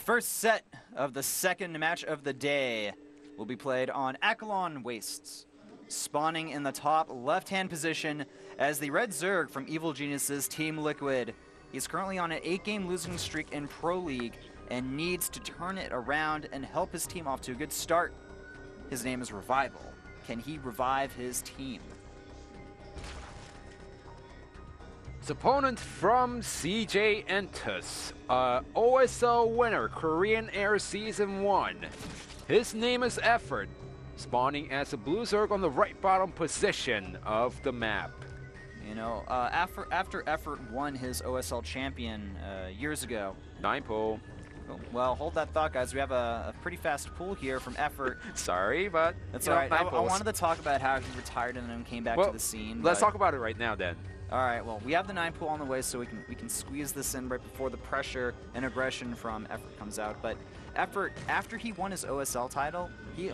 first set of the second match of the day will be played on Akilon Wastes, spawning in the top left-hand position as the Red Zerg from Evil Genius's Team Liquid. He's currently on an 8-game losing streak in Pro League and needs to turn it around and help his team off to a good start. His name is Revival. Can he revive his team? His opponent from ZvZ, OSL winner, Korean Air Season 1. His name is effOrt, spawning as a blue Zerg on the right bottom position of the map. You know, after effOrt won his OSL champion years ago. 9 pull. Well, hold that thought, guys. We have a pretty fast pull here from effOrt. Sorry, but that's all right. I wanted to talk about how he retired and then came back to the scene. Let's talk about it right now, then. All right. Well, we have the 9 pull on the way, so we can squeeze this in right before the pressure and aggression from effOrt comes out. But effOrt, after he won his OSL title, he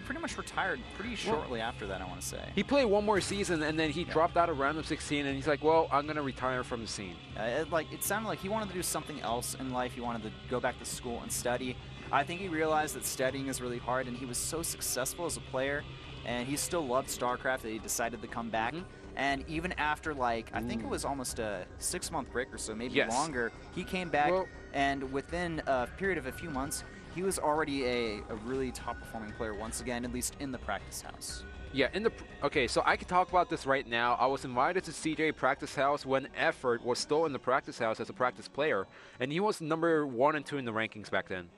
pretty much retired pretty shortly after that, I want to say. He played one more season and then he dropped out of round of 16 and he's like, well, I'm gonna retire from the scene. It sounded like he wanted to do something else in life. He wanted to go back to school and study. I think he realized that studying is really hard, and he was so successful as a player, and he still loved Stracraft that he decided to come back. And even after, like, I think it was almost a 6-month break or so, maybe longer, he came back, and within a period of a few months, he was already a really top-performing player once again, at least in the practice house. Yeah, okay, so I can talk about this right now. I was invited to CJ practice house when effOrt was still in the practice house as a practice player, and he was number 1 and 2 in the rankings back then.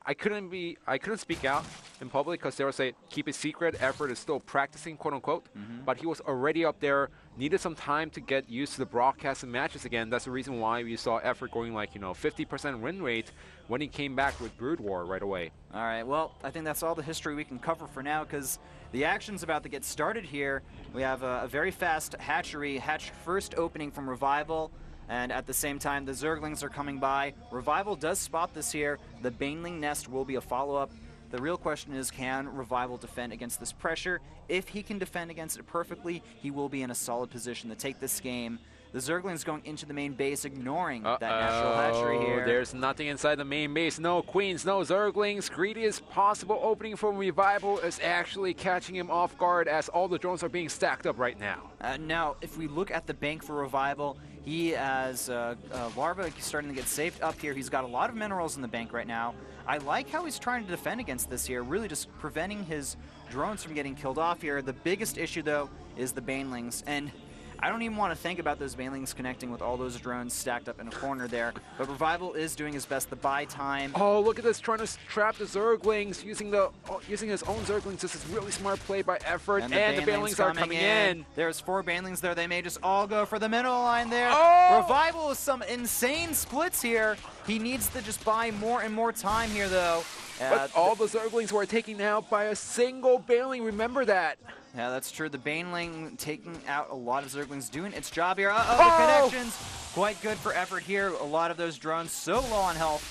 I couldn't speak out in public because they were saying keep it secret. effOrt is still practicing, quote unquote, but he was already up there. Needed some time to get used to the broadcast and matches again. That's the reason why we saw effOrt going like 50% win rate when he came back with Brood War right away. All right, well, I think that's all the history we can cover for now because the action's about to get started here. We have a very fast hatchery, first opening from Revival. And at the same time, the Zerglings are coming by. Revival does spot this here. The Baneling nest will be a follow-up. The real question is, can Revival defend against this pressure? If he can defend against it perfectly, he will be in a solid position to take this game. The Zerglings going into the main base, ignoring that natural hatchery here. There's nothing inside the main base. No queens, no Zerglings. Greediest possible opening from Revival is actually catching him off guard as all the drones are being stacked up right now. Now, if we look at the bank for Revival, he has Larva starting to get saved up here. He's got a lot of minerals in the bank right now. I like how he's trying to defend against this here, really just preventing his drones from getting killed off here. The biggest issue, though, is the Banelings. And I don't even want to think about those Banelings connecting with all those drones stacked up in a corner there. But Revival is doing his best to buy time. Oh, look at this, trying to trap the Zerglings, using his own Zerglings. This is really smart play by effOrt, and the Banelings are coming in. There's 4 Banelings there. They may just all go for the middle line there. Revival with some insane splits here. He needs to just buy more and more time here, though. But all the Zerglings were taken out by a single Baneling. Remember that. Yeah, that's true. The Baneling taking out a lot of Zerglings, doing its job here. The connections quite good for effOrt here. A lot of those drones so low on health.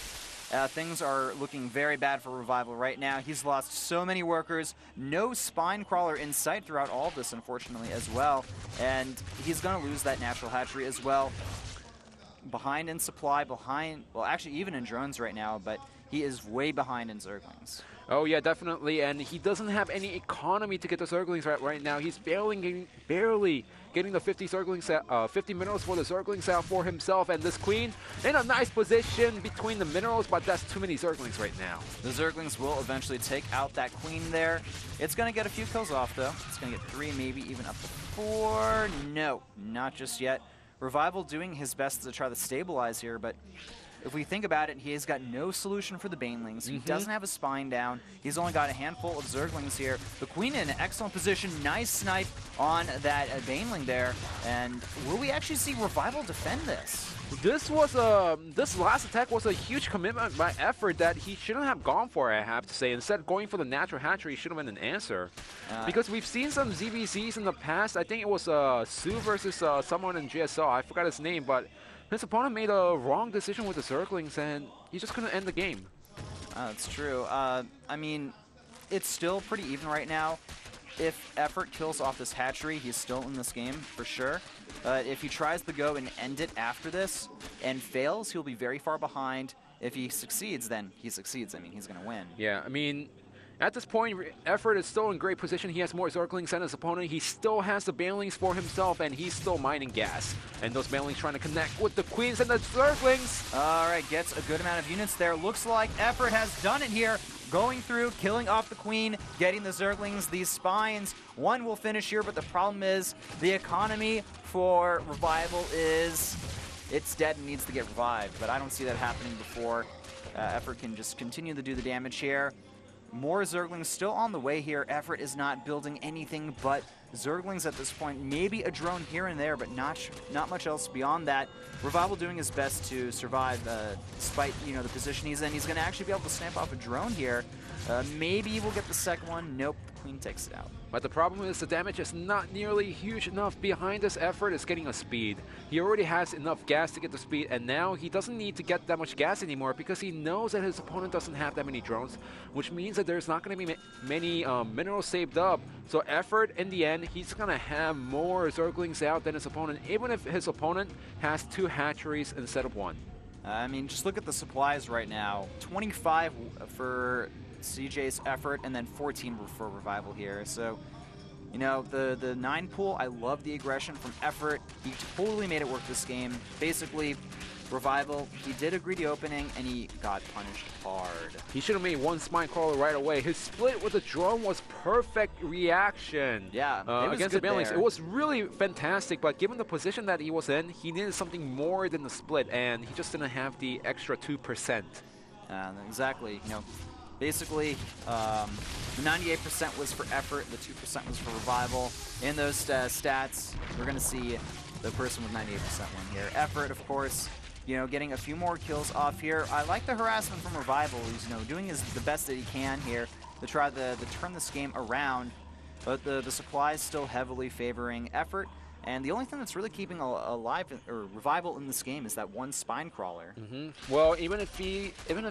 Things are looking very bad for Revival right now. He's lost so many workers. No spine crawler in sight throughout all of this, unfortunately, as well. And he's going to lose that natural hatchery as well. Behind in supply, well, actually even in drones right now, but he is way behind in Zerglings. Oh yeah, definitely, and he doesn't have any economy to get the Zerglings right now. He's barely getting the 50 Zerglings, 50 minerals for the Zerglings out for himself, and this Queen in a nice position between the minerals, but that's too many Zerglings right now. The Zerglings will eventually take out that Queen there. It's going to get a few kills off, though. It's going to get 3, maybe even up to 4. No, not just yet. Revival doing his best to try to stabilize here, but if we think about it, he has got no solution for the Banelings. He doesn't have a spine down. He's only got a handful of Zerglings here. The Queen in an excellent position. Nice snipe on that Baneling there. And will we actually see Revival defend this? This last attack was a huge commitment by effOrt that he shouldn't have gone for, I have to say. Instead, going for the natural hatchery should have been an answer. Because we've seen some ZvZs in the past. I think it was Sue versus someone in GSL. I forgot his name, but his opponent made a wrong decision with the Zerglings, and he just couldn't end the game. That's true. I mean, it's still pretty even right now. If effOrt kills off this hatchery, he's still in this game for sure. But if he tries to go and end it after this and fails, he'll be very far behind. if he succeeds, then he succeeds. I mean, he's going to win. Yeah, I mean, at this point, effOrt is still in great position. He has more Zerglings than his opponent. He still has the Banelings for himself, and he's still mining gas. And those Banelings trying to connect with the Queens and the Zerglings. All right, gets a good amount of units there. Looks like effOrt has done it here. Going through, killing off the Queen, getting the Zerglings, these Spines. One will finish here, but the problem is the economy for Revival is it's dead and needs to get revived. But I don't see that happening before effOrt can just continue to do the damage here. More Zerglings still on the way here. effOrt is not building anything but Zerglings at this point. Maybe a drone here and there, but not much else beyond that. Revival doing his best to survive despite, you know, the position he's in. He's going to actually be able to snap off a drone here. Maybe we'll get the second one. Nope, the Queen takes it out. But the problem is the damage is not nearly huge enough. Behind this effOrt is getting a speed. He already has enough gas to get the speed, and now he doesn't need to get that much gas anymore because he knows that his opponent doesn't have that many drones, which means that there's not going to be many minerals saved up. So effOrt, in the end, he's going to have more Zerglings out than his opponent, even if his opponent has 2 hatcheries instead of 1. I mean, just look at the supplies right now. 25 for CJ's effOrt, and then 14 for Revival here. So, you know, the 9 pool, I love the aggression from effOrt. He totally made it work this game. Basically, Revival, he did agree the opening, and he got punished hard. He should have made 1 spine crawler right away. His split with the drone was perfect reaction. Yeah, it was against good the Banelings. there. It was really fantastic, but given the position that he was in, he needed something more than the split, and he just didn't have the extra 2%. Exactly. You know, basically, the 98% was for effOrt, the 2% was for Revival. In those stats, we're going to see the person with 98% win here. effOrt, of course, you know, getting a few more kills off here. I like the harassment from Revival. He's, you know, doing the best that he can here to try to turn this game around. But the supply is still heavily favoring effOrt. And the only thing that's really keeping alive or Revival in this game is that 1 spine crawler. Well, even if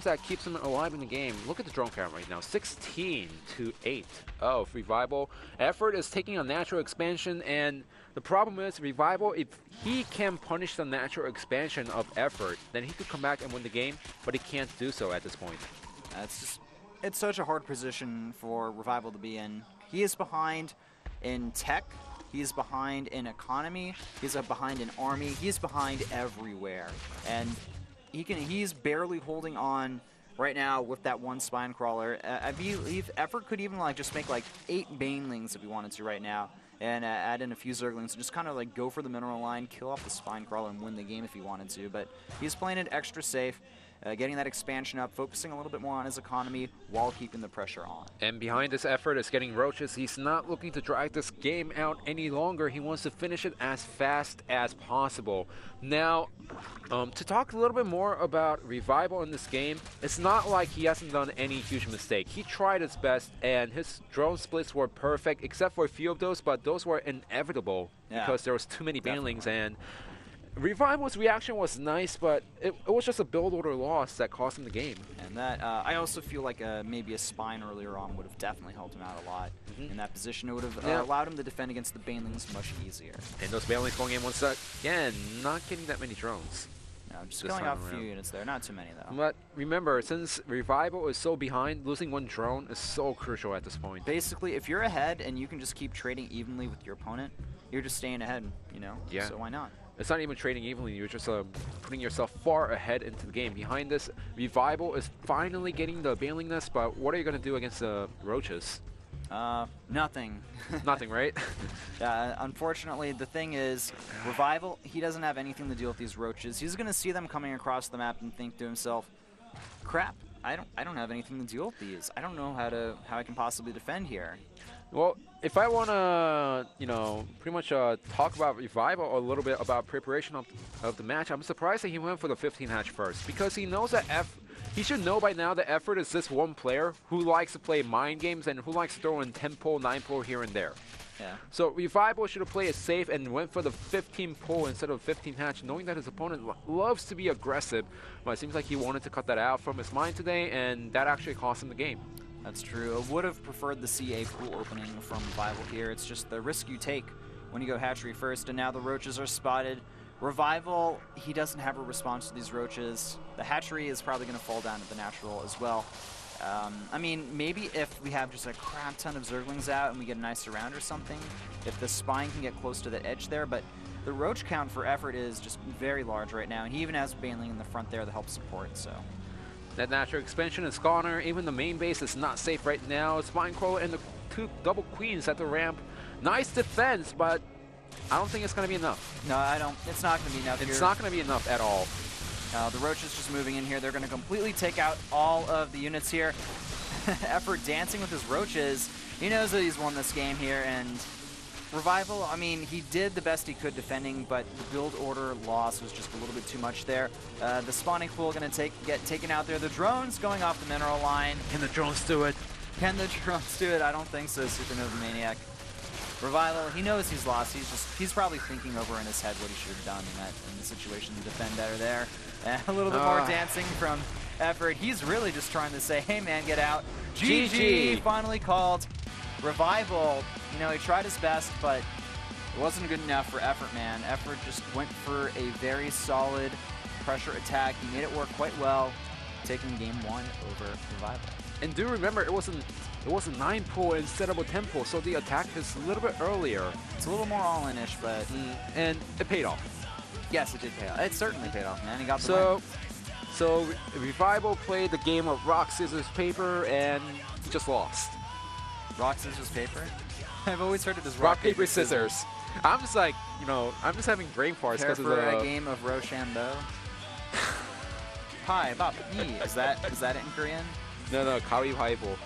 that keeps him alive in the game, look at the drone count right now, 16 to 8. Oh, Revival. effOrt is taking a natural expansion, and the problem is Revival, if he can punish the natural expansion of effOrt, then he could come back and win the game, but he can't do so at this point. It's such a hard position for Revival to be in. He is behind in tech. He's behind in economy. He's behind in army. He's behind everywhere, and he's barely holding on right now with that 1 spine crawler. I believe effOrt could even just make 8 Banelings if he wanted to right now, and add in a few Zerglings and just kind of go for the mineral line, kill off the spine crawler, and win the game if he wanted to. But he's playing it extra safe. Getting that expansion up, focusing a little bit more on his economy while keeping the pressure on. And behind this effOrt is getting Roaches. He's not looking to drag this game out any longer. He wants to finish it as fast as possible. Now, to talk a little bit more about Revival in this game, it's not like he hasn't done any huge mistake. He tried his best, and his drone splits were perfect, except for a few of those, but those were inevitable because there was too many Banelings, and Revival's reaction was nice, but it was just a build order loss that cost him the game. And that I also feel like maybe a spine earlier on would have definitely helped him out a lot in that position. It would have allowed him to defend against the Banelings much easier. And those Banelings going in once again, not getting that many drones. No, just killing off a few units there. Not too many, though. But remember, since Revival is so behind, losing 1 drone is so crucial at this point. Basically, if you're ahead and you can just keep trading evenly with your opponent, you're just staying ahead, you know? Yeah. So why not? It's not even trading evenly, you're just putting yourself far ahead into the game. Behind this, Revival is finally getting the Baneling Nest, but what are you going to do against the Roaches? Nothing. Nothing, right? Unfortunately, the thing is, Revival, he doesn't have anything to deal with these Roaches. He's going to see them coming across the map and think to himself, crap, I don't have anything to deal with these. I don't know how I can possibly defend here. Well, if I want to, you know, pretty much talk about Revival a little bit about preparation of the match, I'm surprised that he went for the 15 hatch first, because he knows that he should know by now that effOrt is this one player who likes to play mind games and who likes to throw in 10 pull, 9 pull here and there. Yeah. So Revival should have played it safe and went for the 15 pull instead of 15 hatch, knowing that his opponent loves to be aggressive, but it seems like he wanted to cut that out from his mind today, and that actually cost him the game. That's true. I would have preferred the CA pool opening from Revival here. It's just the risk you take when you go hatchery first, and now the Roaches are spotted. Revival, he doesn't have a response to these roaches. The hatchery is probably going to fall down to the natural as well. I mean, maybe if we have just a crap ton of Zerglings out and we get a nice surround or something, if the spine can get close to the edge there, but the roach count for effOrt is just very large right now, and he even has Baneling in the front there to help support, so. That natural expansion is Scholar. Even the main base is not safe right now. Spinecrawler and the 2 double queens at the ramp. Nice defense, but I don't think it's going to be enough. No, I don't. It's not going to be enough It's not going to be enough at all. The Roach is just moving in here. They're going to completely take out all of the units here. effOrt dancing with his roaches. He knows that he's won this game here, and Revival, I mean, he did the best he could defending, but the build order loss was just a little bit too much there. The spawning pool going to get taken out there. The drones going off the mineral line. Can the drones do it? Can the drones do it? I don't think so, Supernova Maniac. Revival, he knows he's lost. He's probably thinking over in his head what he should have done in the situation to defend better there. And a little bit more dancing from effOrt. He's really just trying to say, hey man, get out. GG finally called. Revival, you know, he tried his best, but it wasn't good enough for effOrt, man. effOrt just went for a very solid pressure attack. He made it work quite well, taking game 1 over Revival. And do remember, it was a 9 pull instead of a 10 pull, so the attack is a little bit earlier. It's a little more all-in-ish, but... and it paid off. Yes, it did pay off. It certainly paid off, man. He got the win. So Revival played the game of rock, scissors, paper, and he just lost. Rock, scissors, paper? I've always heard it as rock, paper, scissors. I'm just like, you know, I'm just having brain farts because of a game of Rochambeau. Hi, Bop. Is that it in Korean? No, Kawiwibo.